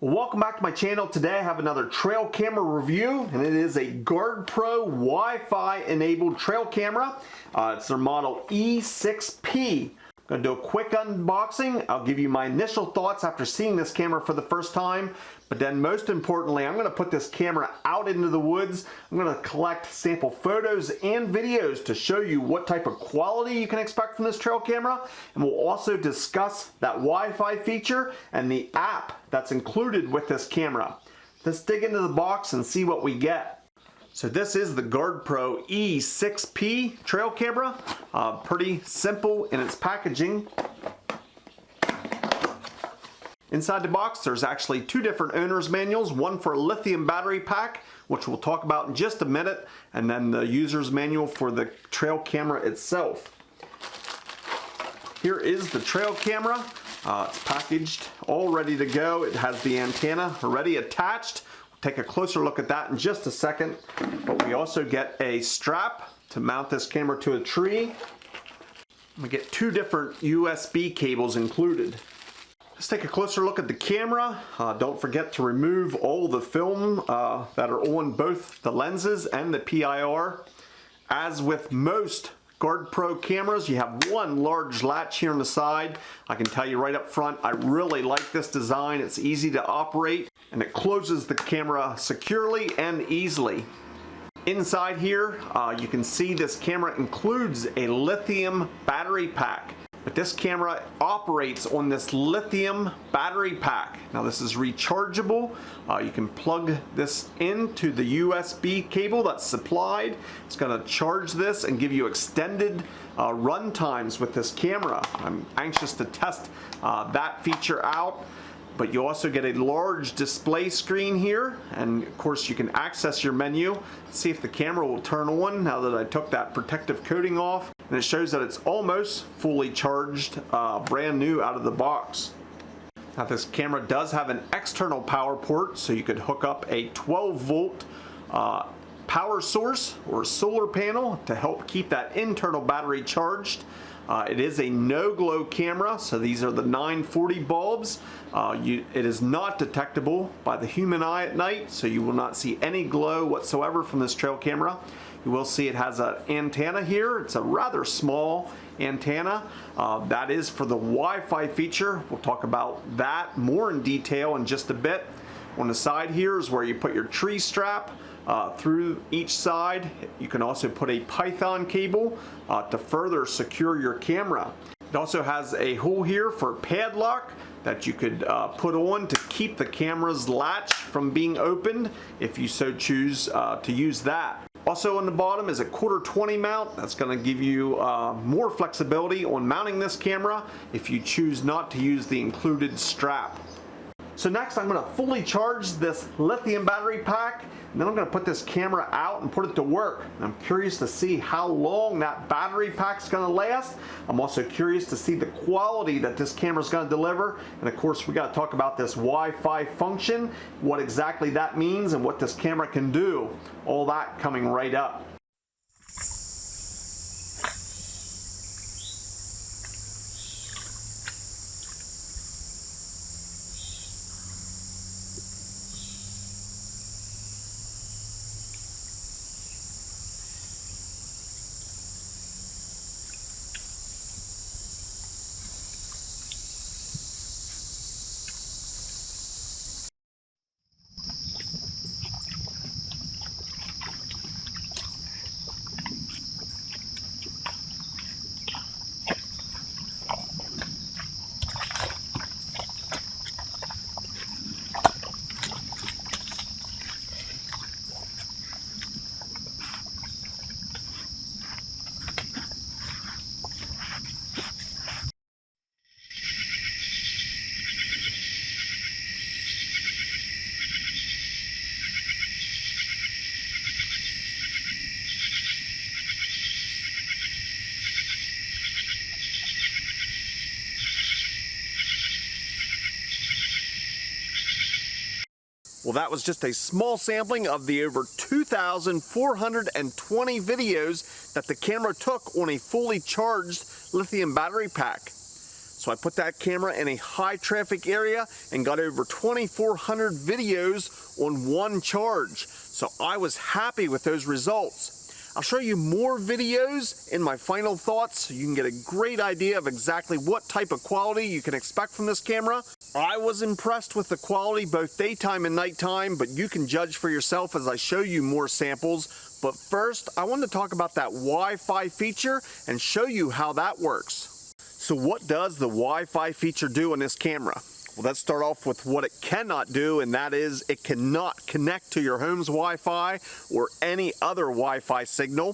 Welcome back to my channel. Today I have another trail camera review, and it is a GardePro Wi-Fi enabled trail camera. It's their model E6P. I'm going to do a quick unboxing. I'll give you my initial thoughts after seeing this camera for the first time, but then most importantly, I'm going to put this camera out into the woods. I'm going to collect sample photos and videos to show you what type of quality you can expect from this trail camera, and we'll also discuss that Wi-Fi feature and the app that's included with this camera. Let's dig into the box and see what we get. So this is the GardePro E6P trail camera. Pretty simple in its packaging. Inside the box there's actually two different owner's manuals, one for a lithium battery pack, which we'll talk about in just a minute, and then the user's manual for the trail camera itself. Here is the trail camera. It's packaged, all ready to go. It has the antenna already attached. Take a closer look at that in just a second, but we also get a strap to mount this camera to a tree. We get two different USB cables included. Let's take a closer look at the camera. Don't forget to remove all the film that are on both the lenses and the PIR. As with most GardePro cameras, you have one large latch here on the side. I can tell you right up front, I really like this design. It's easy to operate and it closes the camera securely and easily. Inside here, you can see this camera includes a lithium battery pack. But this camera operates on this lithium battery pack. Now this is rechargeable. You can plug this into the USB cable that's supplied. It's going to charge this and give you extended run times with this camera. I'm anxious to test that feature out. But you also get a large display screen here, and of course you can access your menu. See if the camera will turn on now that I took that protective coating off, and it shows that it's almost fully charged, brand new out of the box. Now this camera does have an external power port, so you could hook up a 12-volt power source or solar panel to help keep that internal battery charged. It is a no-glow camera, so these are the 940 bulbs. It is not detectable by the human eye at night, so you will not see any glow whatsoever from this trail camera. You will see it has an antenna here. It's a rather small antenna. That is for the Wi-Fi feature. We'll talk about that more in detail in just a bit. On the side here is where you put your tree strap. Through each side, you can also put a Python cable to further secure your camera. It also has a hole here for padlock that you could put on to keep the camera's latch from being opened if you so choose to use that. Also on the bottom is a 1/4-20 mount. That's going to give you more flexibility on mounting this camera if you choose not to use the included strap. So next I'm going to fully charge this lithium battery pack, and then I'm going to put this camera out and put it to work. And I'm curious to see how long that battery pack's going to last. I'm also curious to see the quality that this camera's going to deliver. And of course we got to talk about this Wi-Fi function, what exactly that means and what this camera can do. All that coming right up. Well, that was just a small sampling of the over 2,420 videos that the camera took on a fully charged lithium battery pack. So I put that camera in a high traffic area and got over 2,400 videos on one charge. So I was happy with those results. I'll show you more videos in my final thoughts so you can get a great idea of exactly what type of quality you can expect from this camera. I was impressed with the quality both daytime and nighttime, but you can judge for yourself as I show you more samples. But first, I want to talk about that Wi-Fi feature and show you how that works. So what does the Wi-Fi feature do on this camera? Well, let's start off with what it cannot do, and that is it cannot connect to your home's Wi-Fi or any other Wi-Fi signal.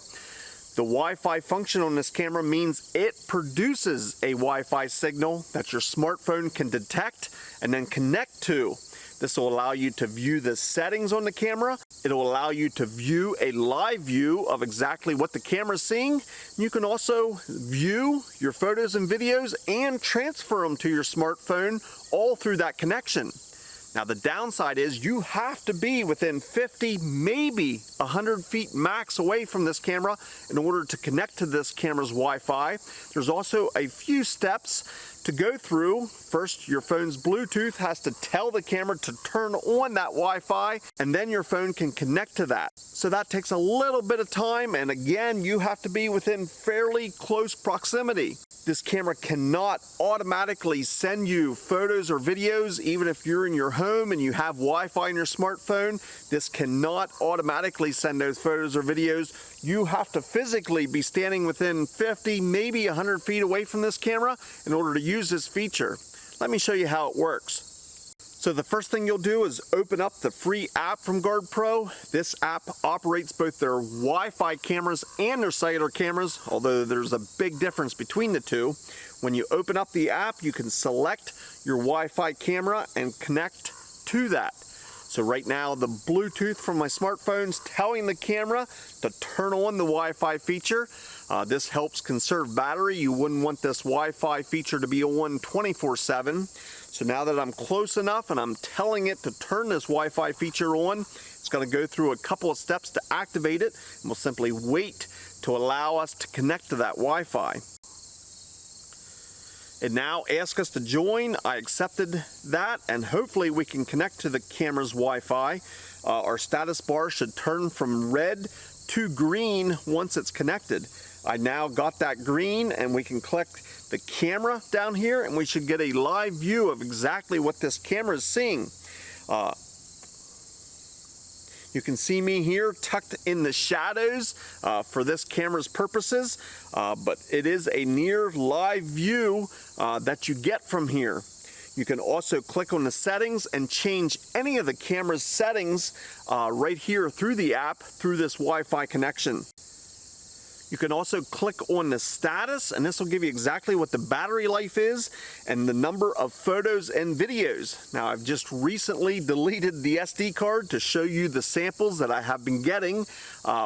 The Wi-Fi function on this camera means it produces a Wi-Fi signal that your smartphone can detect and then connect to. This will allow you to view the settings on the camera. It'll allow you to view a live view of exactly what the camera's seeing. You can also view your photos and videos and transfer them to your smartphone all through that connection. Now the downside is you have to be within 50, maybe 100 feet max away from this camera in order to connect to this camera's Wi-Fi. There's also a few steps to go through. First, your phone's Bluetooth has to tell the camera to turn on that Wi-Fi, and then your phone can connect to that. So that takes a little bit of time, and again, you have to be within fairly close proximity. This camera cannot automatically send you photos or videos, even if you're in your home and you have Wi-Fi on your smartphone. This cannot automatically send those photos or videos. You have to physically be standing within 50, maybe 100 feet away from this camera in order to use this feature. Let me show you how it works. So the first thing you'll do is open up the free app from GardePro. This app operates both their Wi-Fi cameras and their cellular cameras, although there's a big difference between the two. When you open up the app, you can select your Wi-Fi camera and connect to that. So right now, the Bluetooth from my smartphone's telling the camera to turn on the Wi-Fi feature. This helps conserve battery. You wouldn't want this Wi-Fi feature to be on 24/7. So now that I'm close enough and I'm telling it to turn this Wi-Fi feature on, it's going to go through a couple of steps to activate it, and we'll simply wait to allow us to connect to that Wi-Fi. It now asks us to join. I accepted that, and hopefully we can connect to the camera's Wi-Fi. Our status bar should turn from red to green once it's connected. I now got that green, and we can click the camera down here, and we should get a live view of exactly what this camera is seeing. You can see me here tucked in the shadows for this camera's purposes, but it is a near live view that you get from here. You can also click on the settings and change any of the camera's settings right here through the app through this Wi-Fi connection. You can also click on the status, and this will give you exactly what the battery life is and the number of photos and videos. Now, I've just recently deleted the SD card to show you the samples that I have been getting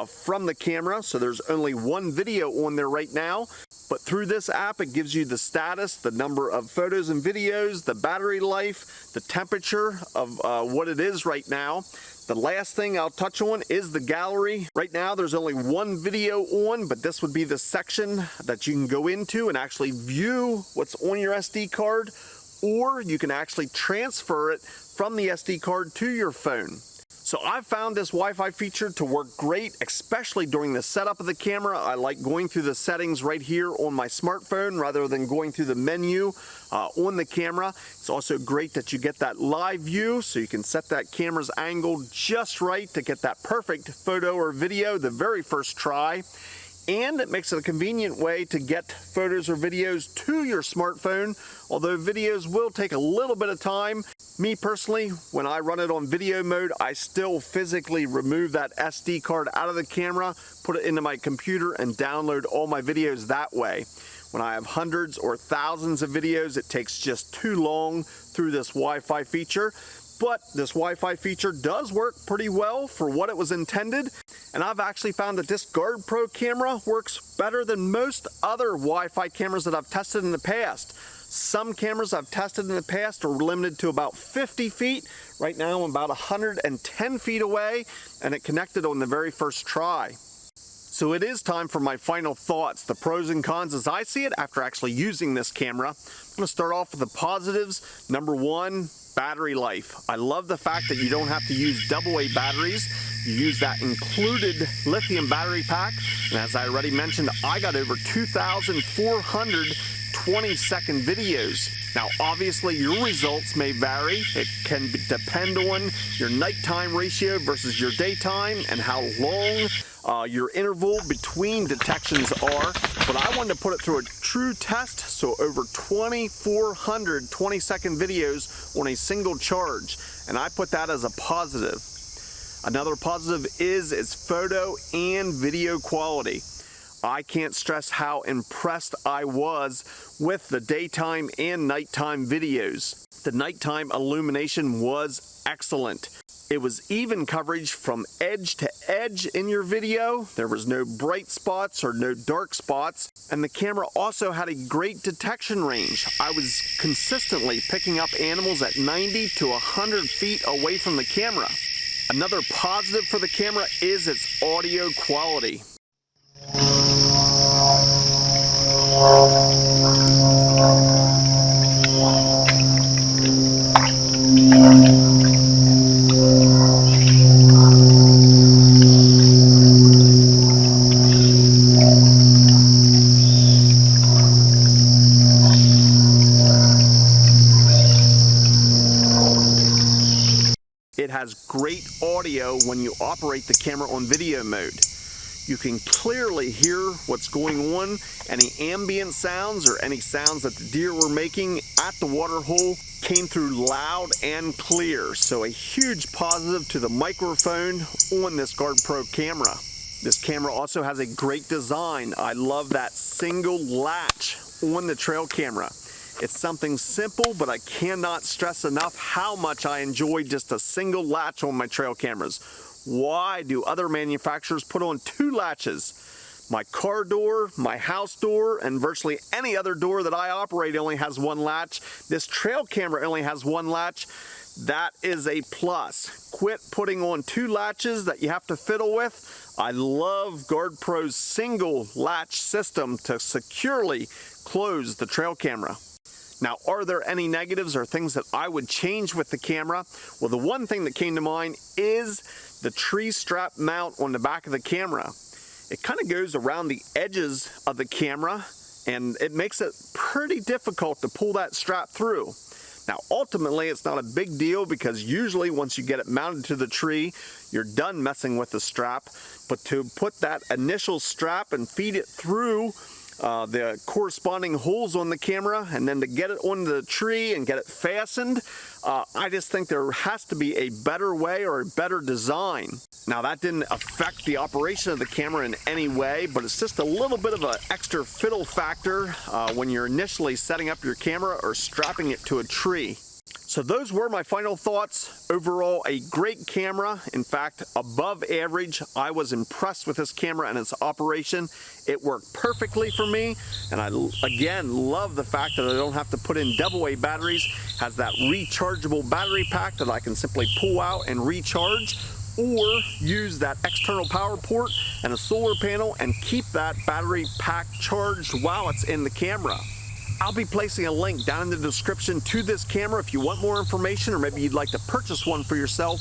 from the camera. So there's only one video on there right now. But through this app, it gives you the status, the number of photos and videos, the battery life, the temperature of what it is right now. The last thing I'll touch on is the gallery. Right now there's only one video on, but this would be the section that you can go into and actually view what's on your SD card, or you can actually transfer it from the SD card to your phone. So I've found this Wi-Fi feature to work great, especially during the setup of the camera. I like going through the settings right here on my smartphone rather than going through the menu on the camera. It's also great that you get that live view, so you can set that camera's angle just right to get that perfect photo or video the very first try. And it makes it a convenient way to get photos or videos to your smartphone, although videos will take a little bit of time. Me personally, when I run it on video mode, I still physically remove that SD card out of the camera, put it into my computer, and download all my videos that way. When I have hundreds or thousands of videos, it takes just too long through this Wi-Fi feature. But this Wi-Fi feature does work pretty well for what it was intended. And I've actually found that this GardePro camera works better than most other Wi-Fi cameras that I've tested in the past. Some cameras I've tested in the past are limited to about 50 feet. Right now I'm about 110 feet away, and it connected on the very first try. So it is time for my final thoughts, the pros and cons as I see it after actually using this camera. I'm going to start off with the positives. Number one, battery life. I love the fact that you don't have to use AA batteries. You use that included lithium battery pack. And as I already mentioned, I got over 2,400 20-second videos. Now, obviously, your results may vary. It can depend on your nighttime ratio versus your daytime and how long your interval between detections are. But I wanted to put it through a true test, so over 2,400 20-second videos on a single charge. And I put that as a positive. Another positive is its photo and video quality. I can't stress how impressed I was with the daytime and nighttime videos. The nighttime illumination was excellent. It was even coverage from edge to edge in your video. There was no bright spots or no dark spots. And the camera also had a great detection range. I was consistently picking up animals at 90 to 100 feet away from the camera. Another positive for the camera is its audio quality. It has great audio when you operate the camera on video mode. You can clearly hear what's going on, any ambient sounds or any sounds that the deer were making at the water hole came through loud and clear. So a huge positive to the microphone on this GardePro camera. This camera also has a great design. I love that single latch on the trail camera. It's something simple, but I cannot stress enough how much I enjoy just a single latch on my trail cameras. Why do other manufacturers put on two latches? My car door, my house door, and virtually any other door that I operate only has one latch. This trail camera only has one latch. That is a plus. Quit putting on two latches that you have to fiddle with. I love GardePro's single latch system to securely close the trail camera. Now, are there any negatives or things that I would change with the camera? Well, the one thing that came to mind is the tree strap mount on the back of the camera. It kind of goes around the edges of the camera and it makes it pretty difficult to pull that strap through. Now, ultimately, it's not a big deal because usually once you get it mounted to the tree, you're done messing with the strap. But to put that initial strap and feed it through the corresponding holes on the camera and then to get it on the tree and get it fastened, I just think there has to be a better way or a better design. Now, that didn't affect the operation of the camera in any way, but it's just a little bit of an extra fiddle factor when you're initially setting up your camera or strapping it to a tree. So those were my final thoughts. Overall, a great camera. In fact, above average. I was impressed with this camera and its operation. It worked perfectly for me. And I, again, love the fact that I don't have to put in AA batteries. It has that rechargeable battery pack that I can simply pull out and recharge, or use that external power port and a solar panel and keep that battery pack charged while it's in the camera. I'll be placing a link down in the description to this camera if you want more information or maybe you'd like to purchase one for yourself.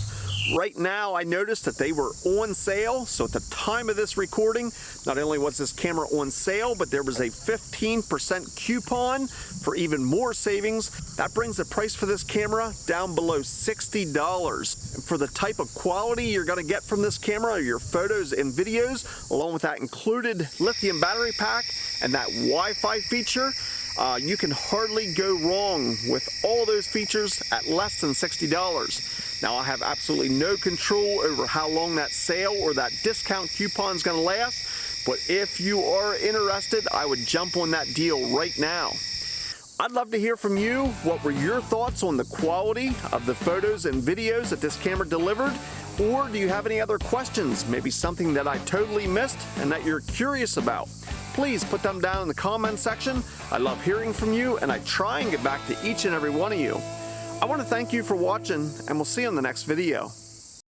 Right now, I noticed that they were on sale, so at the time of this recording, not only was this camera on sale, but there was a 15% coupon for even more savings. That brings the price for this camera down below $60. And for the type of quality you're going to get from this camera, your photos and videos, along with that included lithium battery pack and that Wi-Fi feature, you can hardly go wrong with all those features at less than $60. Now, I have absolutely no control over how long that sale or that discount coupon is going to last, but if you are interested, I would jump on that deal right now. I'd love to hear from you. What were your thoughts on the quality of the photos and videos that this camera delivered? Or do you have any other questions? Maybe something that I totally missed and that you're curious about? Please put them down in the comment section. I love hearing from you and I try and get back to each and every one of you. I want to thank you for watching and we'll see you in the next video.